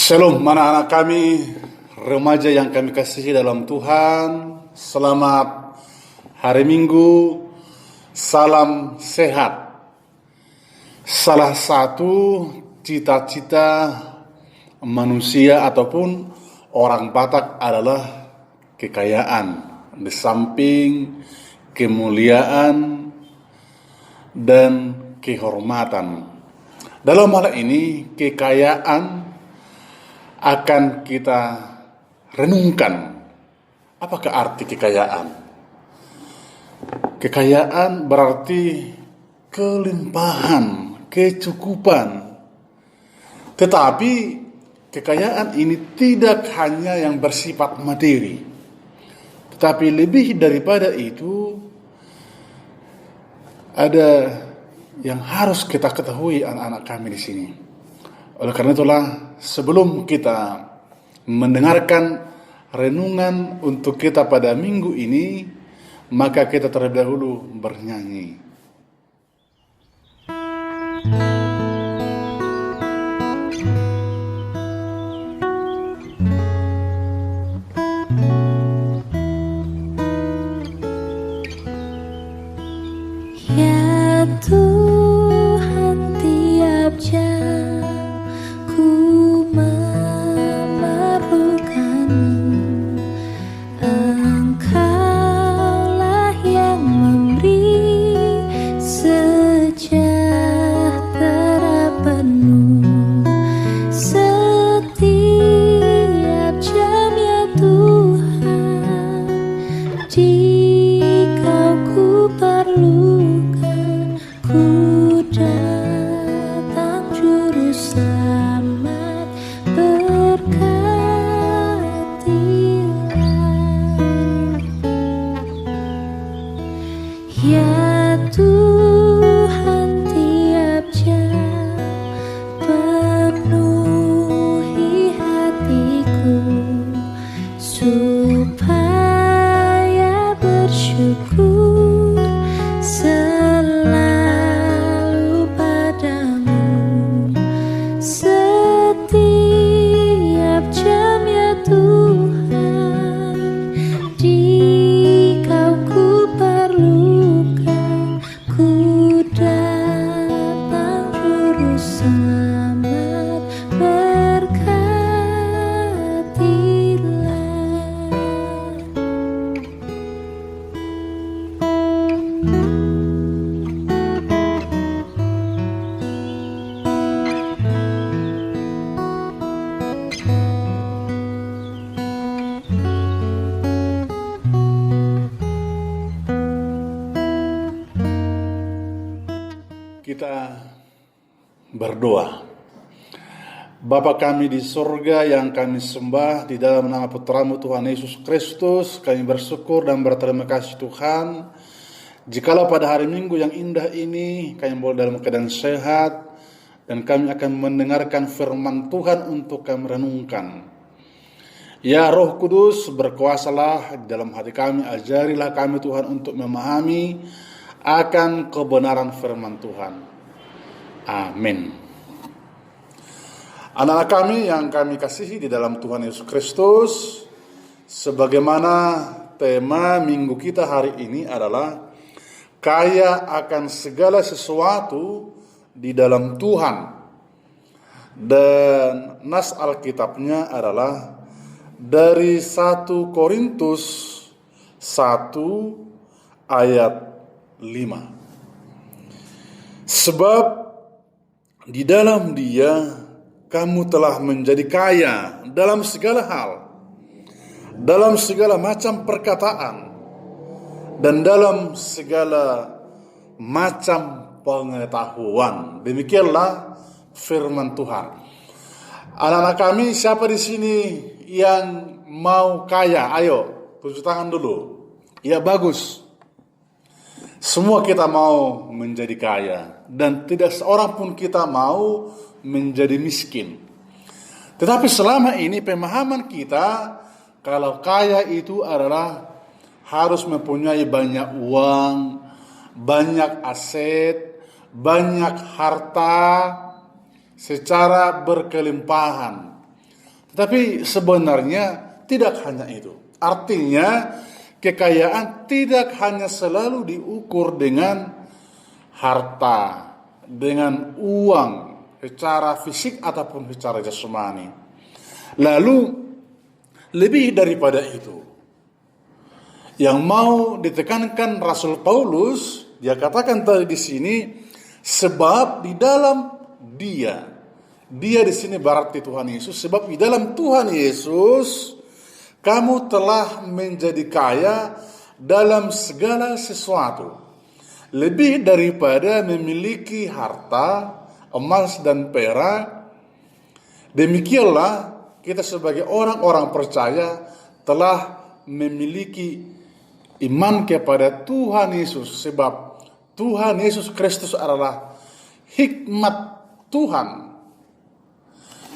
Shalom anak-anak kami, remaja yang kami kasihi dalam Tuhan. Selamat hari Minggu, salam sehat. Salah satu cita-cita manusia ataupun orang Batak adalah kekayaan, di samping kemuliaan dan kehormatan. Dalam hal ini kekayaan akan kita renungkan. Apakah arti kekayaan? Kekayaan berarti kelimpahan, kecukupan. Tetapi kekayaan ini tidak hanya yang bersifat materi, tetapi lebih daripada itu ada yang harus kita ketahui anak-anak kami di sini. Oleh karena itulah, sebelum kita mendengarkan renungan untuk kita pada minggu ini, maka kita terlebih dahulu bernyanyi. Ya Tuhan, tiap jam ku memerlukanmu. Engkaulah yang memberi sejahtera penuh setiap jam, ya Tuhan. Jika ku perlukan, ku datang juru selamat, berkatilah. Ya Tuhan, tiap jam penuhi hatiku supaya bersyukur selalu padamu. Setiap jam, ya Tuhan, jika ku perlukan, ku datang juru selamat, berkatilah. Kita berdoa. Bapa kami di surga yang kami sembah, di dalam nama Putramu Tuhan Yesus Kristus, kami bersyukur dan berterima kasih Tuhan, jikalau pada hari Minggu yang indah ini kami boleh dalam keadaan sehat, dan kami akan mendengarkan firman Tuhan untuk kami renungkan. Ya Roh Kudus, berkuasalah di dalam hati kami, ajarilah kami Tuhan untuk memahami akan kebenaran firman Tuhan. Amin. Anak-anak kami yang kami kasihi di dalam Tuhan Yesus Kristus, sebagaimana tema minggu kita hari ini adalah kaya akan segala sesuatu di dalam Tuhan. Dan nas Alkitabnya adalah dari 1 Korintus 1 ayat 5. Sebab di dalam Dia kamu telah menjadi kaya dalam segala hal, dalam segala macam perkataan, dan dalam segala macam pengetahuan. Demikianlah firman Tuhan. Anak-anak kami, siapa di sini yang mau kaya? Ayo, tunjuk tangan dulu. Ya, bagus. Semua kita mau menjadi kaya, dan tidak seorang pun kita mau menjadi miskin. Tetapi selama ini pemahaman kita, kalau kaya itu adalah harus mempunyai banyak uang, banyak aset, banyak harta secara berkelimpahan. Tapi sebenarnya tidak hanya itu. Artinya kekayaan tidak hanya selalu diukur dengan harta, dengan uang, secara fisik ataupun secara jasmani. Lalu lebih daripada itu, yang mau ditekankan Rasul Paulus, dia katakan tadi di sini, sebab di dalam dia di sini berarti Tuhan Yesus, sebab di dalam Tuhan Yesus kamu telah menjadi kaya dalam segala sesuatu, lebih daripada memiliki harta, emas dan perak. Demikianlah kita sebagai orang-orang percaya telah memiliki iman kepada Tuhan Yesus, sebab Tuhan Yesus Kristus adalah hikmat Tuhan.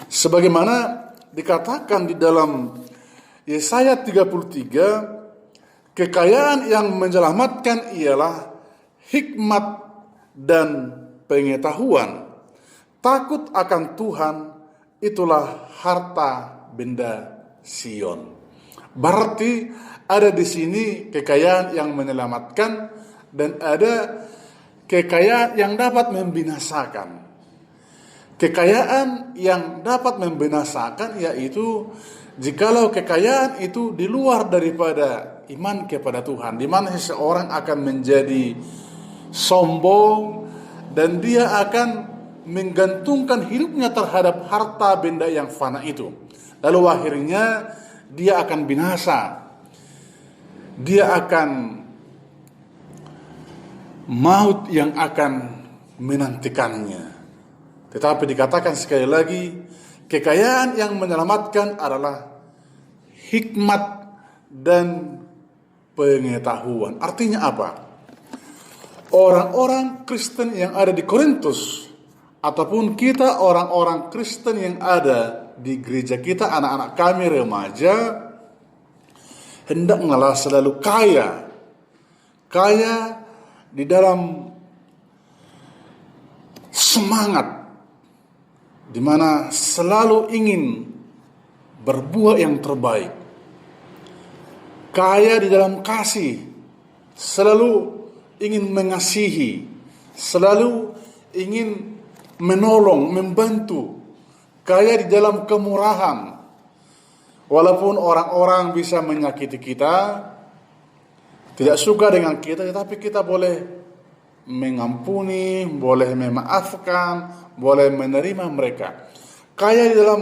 Sebagaimana dikatakan di dalam Yesaya 33, kekayaan yang menyelamatkan ialah hikmat dan pengetahuan. Takut akan Tuhan itulah harta benda Sion. Berarti ada di sini kekayaan yang menyelamatkan dan ada kekayaan yang dapat membinasakan. Kekayaan yang dapat membinasakan yaitu jikalau kekayaan itu di luar daripada iman kepada Tuhan, di mana seseorang akan menjadi sombong dan dia akan menggantungkan hidupnya terhadap harta benda yang fana itu. Lalu akhirnya dia akan binasa. Dia akan maut yang akan menantikannya. Tetapi dikatakan sekali lagi, kekayaan yang menyelamatkan adalah hikmat dan pengetahuan. Artinya apa? Orang-orang Kristen yang ada di Korintus, ataupun kita orang-orang Kristen yang ada di gereja kita, anak-anak kami remaja, hendaklah selalu kaya di dalam semangat, di mana selalu ingin berbuat yang terbaik, kaya di dalam kasih, selalu ingin mengasihi, selalu ingin menolong, membantu, kaya di dalam kemurahan. Walaupun orang-orang bisa menyakiti kita, tidak suka dengan kita, tetapi kita boleh mengampuni, boleh memaafkan, boleh menerima mereka. Kaya di dalam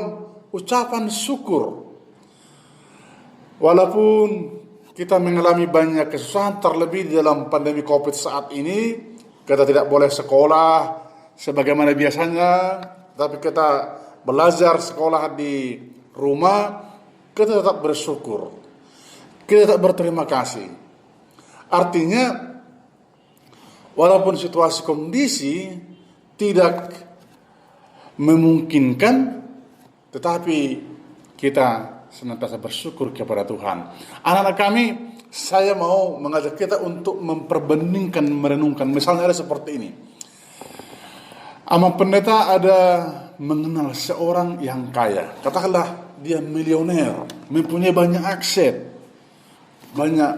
ucapan syukur. Walaupun kita mengalami banyak kesusahan, terlebih di dalam pandemi COVID saat ini, kita tidak boleh sekolah sebagaimana biasanya, tapi kita belajar sekolah di rumah, kita tetap bersyukur, kita tetap berterima kasih. Artinya, walaupun situasi kondisi tidak memungkinkan, tetapi kita senantiasa bersyukur kepada Tuhan. Anak-anak kami, saya mau mengajak kita untuk memperbandingkan, merenungkan. Misalnya ada seperti ini. Ama pendeta ada mengenal seorang yang kaya. Katakanlah dia milioner, mempunyai banyak aset, banyak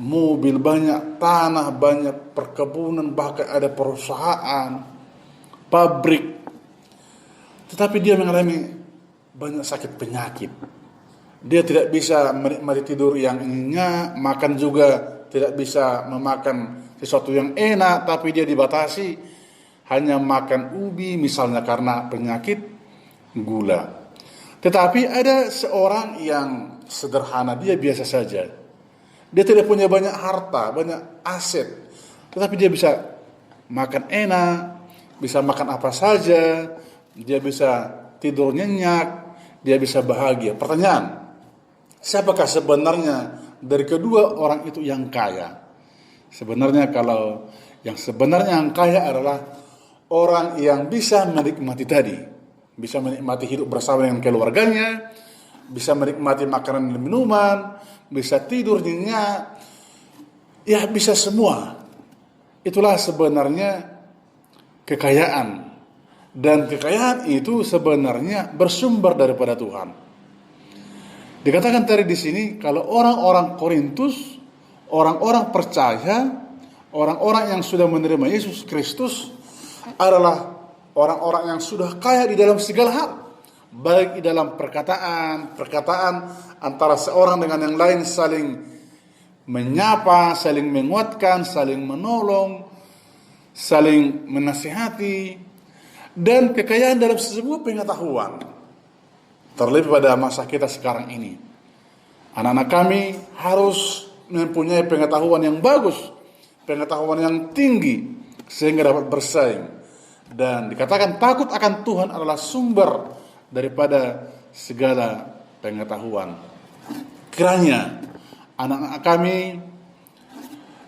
mobil, banyak tanah, banyak perkebunan, bahkan ada perusahaan, pabrik. Tetapi dia mengalami banyak sakit penyakit. Dia tidak bisa menikmati tidur yang nyenyak, makan juga tidak bisa memakan sesuatu yang enak, tapi dia dibatasi hanya makan ubi misalnya karena penyakit gula. Tetapi ada seorang yang sederhana, dia biasa saja. Dia tidak punya banyak harta, banyak aset, tetapi dia bisa makan enak, bisa makan apa saja, dia bisa tidur nyenyak, dia bisa bahagia. Pertanyaan, siapakah sebenarnya dari kedua orang itu yang kaya? Sebenarnya kalau yang sebenarnya yang kaya adalah orang yang bisa menikmati tadi, bisa menikmati hidup bersama dengan keluarganya, bisa menikmati makanan dan minuman, bisa tidur nyenyak, ya bisa semua. Itulah sebenarnya kekayaan. Dan kekayaan itu sebenarnya bersumber daripada Tuhan. Dikatakan tadi di sini kalau orang-orang Korintus, orang-orang percaya, orang-orang yang sudah menerima Yesus Kristus adalah orang-orang yang sudah kaya di dalam segala hal, baik di dalam perkataan antara seorang dengan yang lain, saling menyapa, saling menguatkan, saling menolong, saling menasihati, dan kekayaan dalam sebuah pengetahuan. Terlebih pada masa kita sekarang ini, anak-anak kami harus mempunyai pengetahuan yang bagus, pengetahuan yang tinggi, sehingga dapat bersaing. Dan dikatakan takut akan Tuhan adalah sumber daripada segala pengetahuan. Kiranya anak-anak kami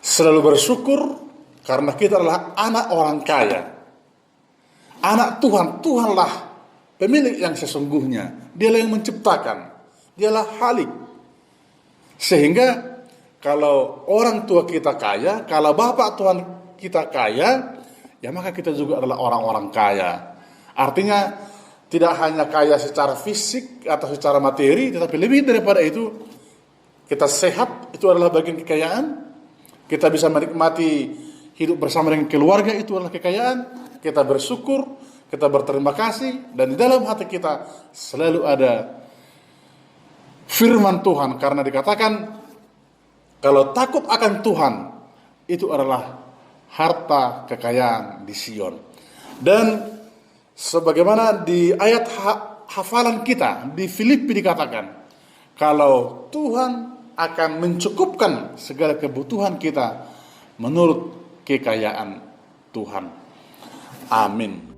selalu bersyukur karena kita adalah anak orang kaya, anak Tuhan. Tuhanlah pemilik yang sesungguhnya, Dialah yang menciptakan, Dialah Khalik. Sehingga kalau orang tua kita kaya, kalau bapak Tuhan kita kaya, ya maka kita juga adalah orang-orang kaya. Artinya tidak hanya kaya secara fisik atau secara materi, tetapi lebih daripada itu, kita sehat, itu adalah bagian kekayaan. Kita bisa menikmati hidup bersama dengan keluarga, itu adalah kekayaan. Kita bersyukur, kita berterima kasih, dan di dalam hati kita selalu ada firman Tuhan. Karena dikatakan kalau takut akan Tuhan, itu adalah harta kekayaan di Sion. Dan sebagaimana di ayat hafalan kita di Filipi dikatakan, kalau Tuhan akan mencukupkan segala kebutuhan kita menurut kekayaan Tuhan. Amin.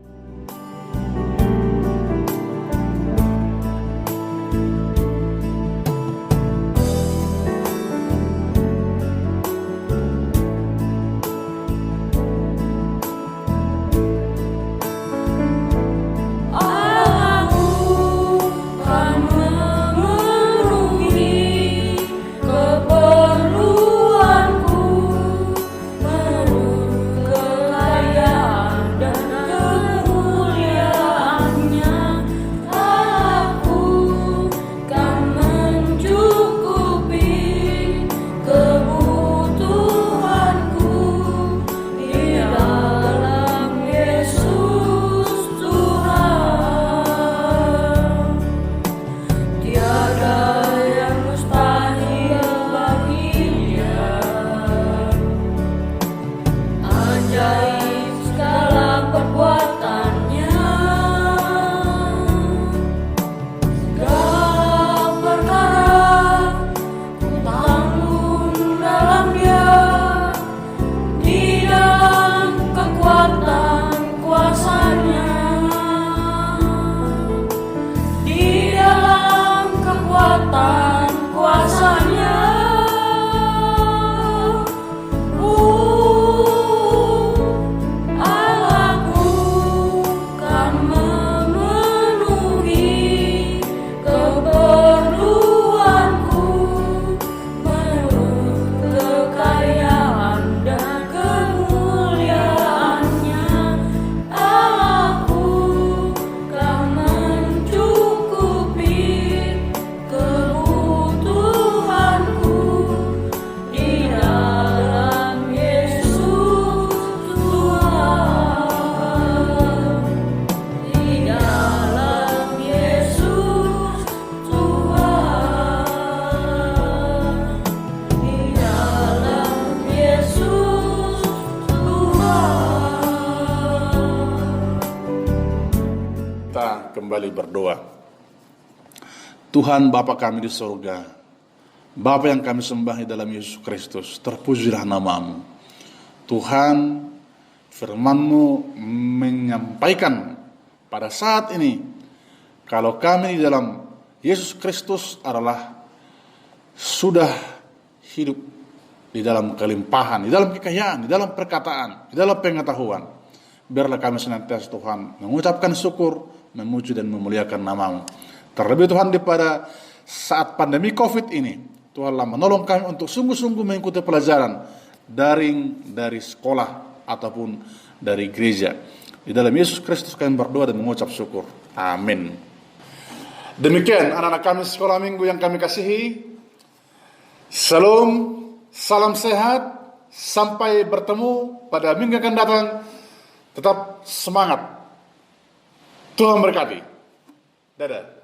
Kembali berdoa. Tuhan Bapa kami di surga, Bapa yang kami sembah di dalam Yesus Kristus, terpujilah nama-Mu. Tuhan, firman-Mu menyampaikan pada saat ini, kalau kami di dalam Yesus Kristus adalah sudah hidup di dalam kelimpahan, di dalam kekayaan, di dalam perkataan, di dalam pengetahuan. Biarlah kami senantiasa Tuhan mengucapkan syukur, memuji dan memuliakan nama-Mu. Terlebih Tuhan pada saat pandemi COVID ini, Tuhanlah menolong kami untuk sungguh-sungguh mengikuti pelajaran daring dari sekolah ataupun dari gereja. Di dalam Yesus Kristus kami berdoa dan mengucap syukur. Amin. Demikian anak-anak kami sekolah minggu yang kami kasihi. Salam, salam sehat. Sampai bertemu pada minggu yang akan datang. Tetap semangat. Tuhan berkati. Dadah.